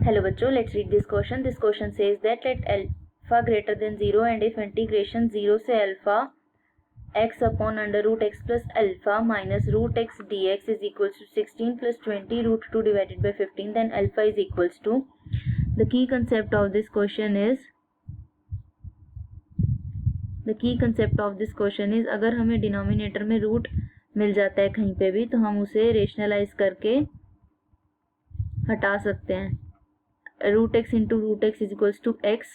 Hello bachcho, let's read this question. This question says that let alpha greater than 0 and if integration 0 से alpha x upon under root x plus alpha minus root x dx is equals to 16 plus 20 root 2 divided by 15, then alpha is equals to. The key concept of this question is अगर हमें denominator में root मिल जाता है कहीं पे भी तो हम उसे रेशनलाइज करके हटा सकते हैं. Root x into root x is equals to x.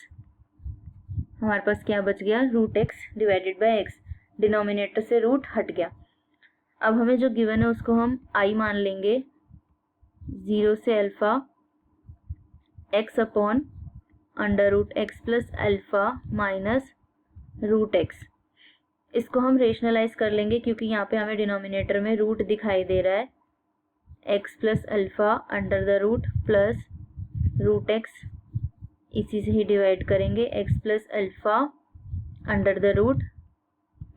हमारे पास क्या बच गया? Root x divided by x. Denominator से रूट हट गया. अब हमें जो गिवन है उसको हम आई मान लेंगे. 0 से alpha x upon under root x plus alpha minus root x. इसको हम रेशनलाइज कर लेंगे क्योंकि यहाँ पे हमें डिनोमिनेटर में रूट दिखाई दे रहा है. X plus alpha under the root plus root x, इसी से ही डिवाइड करेंगे. X plus alpha under the root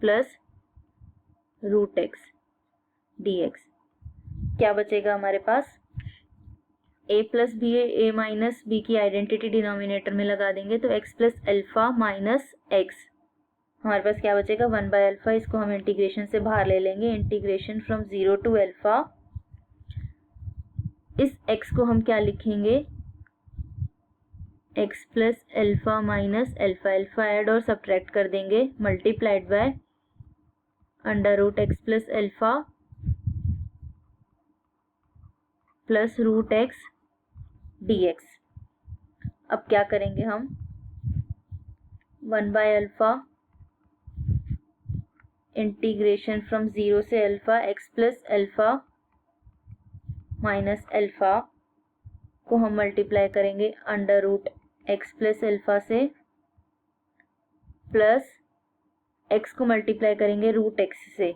plus root x d x. क्या बचेगा हमारे पास? ए प्लस बी है, ए माइनस बी की आइडेंटिटी डिनोमिनेटर में लगा देंगे तो x plus alpha minus x. हमारे पास क्या बचेगा? 1 बाय अल्फा. इसको हम इंटीग्रेशन से बाहर ले लेंगे. Integration from 0 to alpha. इस एक्स को हम क्या लिखेंगे? X plus alpha minus alpha. Alpha add और सब्ट्रैक्ट कर देंगे. Multiplied by under root x plus alpha plus root x d x. अब क्या करेंगे हम? 1 बाय अल्फा इंटीग्रेशन फ्रॉम 0 से alpha x plus alpha minus alpha को हम मल्टीप्लाई करेंगे under root x plus alpha से प्लस एक्स को मल्टीप्लाई करेंगे रूट एक्स से.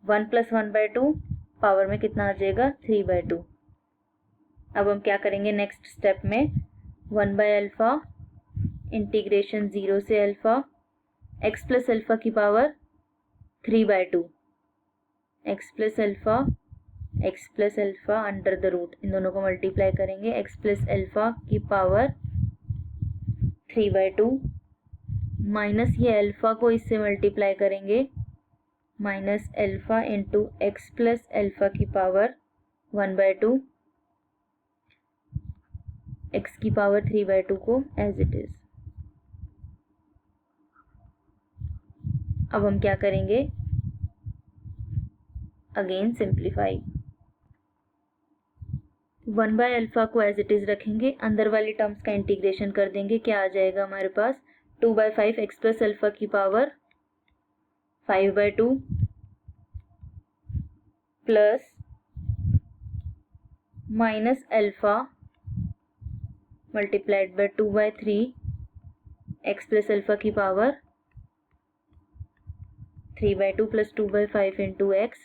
1 प्लस 1 बाय 2 पावर में कितना आ जाएगा? 3 बाय 2. अब हम क्या करेंगे नेक्स्ट स्टेप में? 1 बाय अल्फा इंटीग्रेशन 0 से अल्फा एक्स प्लस अल्फा की power 3 by 2. X plus alpha under the root, इन दोनों को मल्टीप्लाई करेंगे. एक्स प्लस अल्फा की पावर 3 बाय 2 माइनस ये अल्फा को इससे मल्टीप्लाई करेंगे. Minus alpha into x plus alpha की पावर 1 बाय 2. एक्स की पावर 3 बाय 2 को एज इट इज. अब हम क्या करेंगे? Again simplify. 1 बाय अल्फा को एज इट इज रखेंगे. अंदर वाली टर्म्स का इंटीग्रेशन कर देंगे. क्या आ जाएगा हमारे पास? 2 बाय 5 एक्स प्लस अल्फा की power 5 by 2 plus minus alpha multiplied by 2 by 3 x plus alpha की power 3 by 2 plus 2 by 5 into x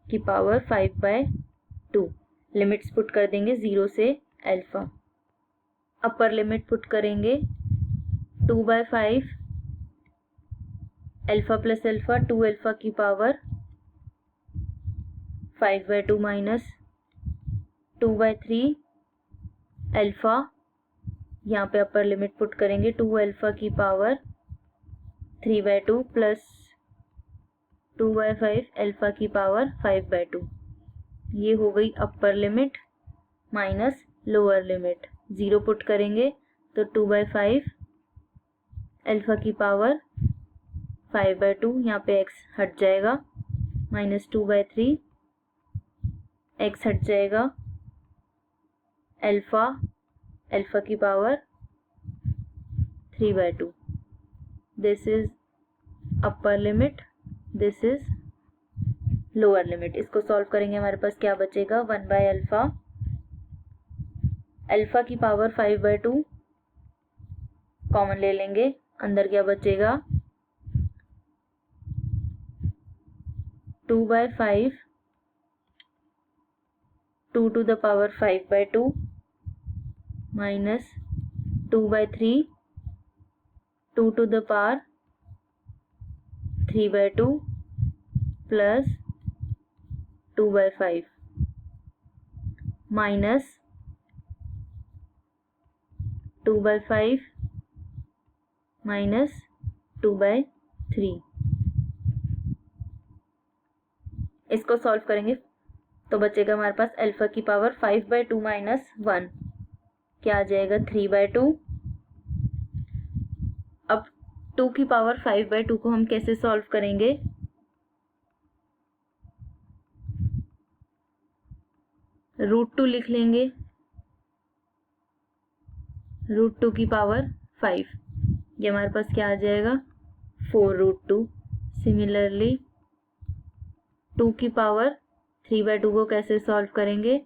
की पावर 5 बाय 2. लिमिट्स पुट कर देंगे 0 से अल्फा. अपर लिमिट पुट करेंगे 2 by 5 alpha plus alpha 2 alpha की power 5 by 2 minus 2 by 3 alpha. यहाँ पे upper limit put करेंगे 2 अल्फा की power 3 by 2 plus 2 by 5 alpha की पावर 5 बाय 2. ये हो गई upper limit minus lower limit. 0 put करेंगे तो 2 बाय 5 अल्फा की पावर 5 बाय 2. यहाँ पे x हट जाएगा. माइनस 2 बाय 3 x हट जाएगा. अल्फा की power 3 by 2. This is upper limit, this is lower limit. इसको सॉल्व करेंगे. हमारे पास क्या बचेगा? 1 बाय अल्फा की पावर 5 बाय 2 कॉमन ले लेंगे. अंदर क्या बचेगा? 2 by 5 2 to the power 5 by 2 minus 2 by 3 2 to the power 3 by 2 plus 2 by 5 minus 2/5 minus 2/3। इसको सॉल्व करेंगे तो बचेगा हमारे पास अल्फा की पावर 5/2 माइनस 1, क्या आ जाएगा 3/2। अब 2 की पावर 5/2 को हम कैसे सॉल्व करेंगे, √2 लिख लेंगे, √2 की पावर 5, ये हमारे पास क्या आ जाएगा 4√2। सिमिलरली 2 की पावर 3/2 को कैसे सॉल्व करेंगे,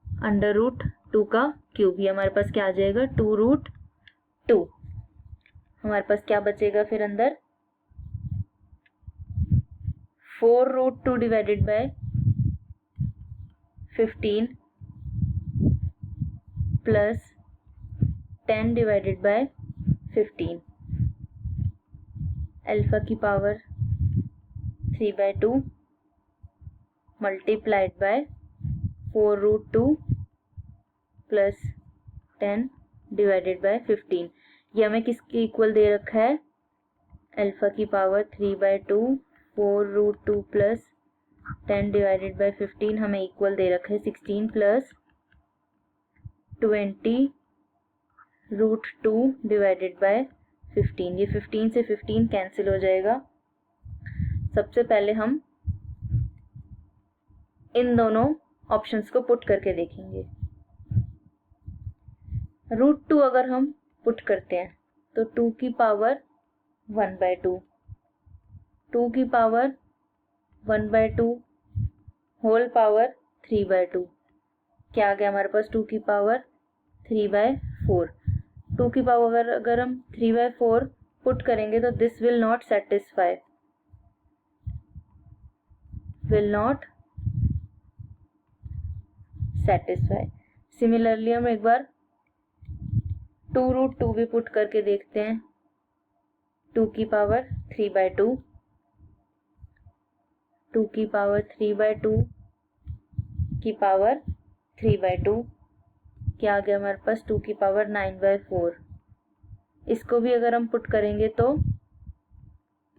√2 का क्यूब, ये हमारे पास क्या आ जाएगा 2√2। हमारे पास क्या बचेगा फिर अंदर 4√2 divided by 15 plus 10 divided by 15, alpha की power 3/2 multiplied by 4√2 plus 10 divided by 15। ये हमें किसके इक्वल दे रखा है, अल्फा की पावर 3/2 4√2 प्लस 10 डिवाइडेड बाय 15 हमें इक्वल दे रखा है 16 प्लस 20√2 डिवाइडेड बाय 15। ये 15 से 15 कैंसिल हो जाएगा। सबसे पहले हम इन दोनों ऑप्शंस को पुट करके देखेंगे। √2 अगर हम पुट करते हैं तो 2 की पावर 1/2, 2 की पावर 1/2 होल पावर 3/2, क्या आ गया हमारे पास 2 की पावर 3/4। 2 की पावर अगर हम 3/4 पुट करेंगे तो this will not satisfy, similarly हम एक बार 2√2 भी पुट करके देखते हैं। 2 की पावर 3/2, 2 की पावर 3/2 की पावर 3/2, क्या आ गया हमारे पास 2 की पावर 9/4। इसको भी अगर हम पुट करेंगे तो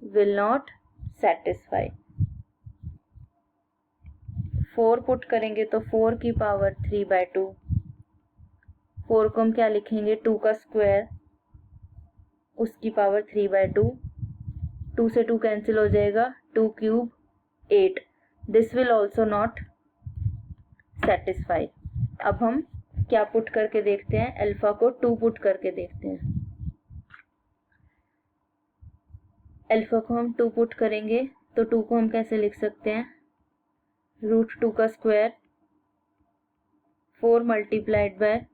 विल नॉट सेटिस्फाई। 4 पुट करेंगे तो 4 की पावर 3/2, 4 को हम क्या लिखेंगे 2 का स्क्वायर, उसकी पावर 3/2, 2 से 2 कैंसिल हो जाएगा, 2 cube 8, this will also not satisfy. अब हम क्या पुट करके देखते हैं, अल्फा को 2 पुट करके देखते हैं। अल्फा को हम 2 पुट करेंगे तो 2 को हम कैसे लिख सकते हैं, √2 का स्क्वायर 4 मल्टीप्लाइड बाय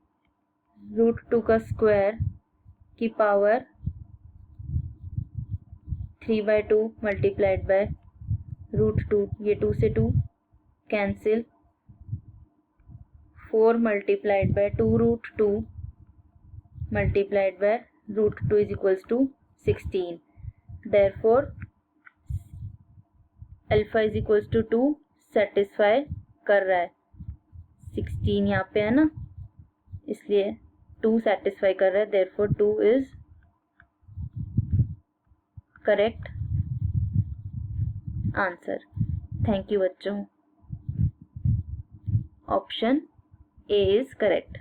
√2 का स्क्वायर की पावर 3/2 मल्टीप्लाइड बाय √2, ये 2 से 2 cancel, 4 multiplied by 2√2 multiplied by √2 is equals to 16। Therefore alpha is equals to 2 satisfy कर रहा है। 16 यहाँ पे है ना, इसलिए 2 सेटिस्फाई कर रहा है, therefore 2 is correct answer. Thank you बच्चों, ऑप्शन ए इज करेक्ट।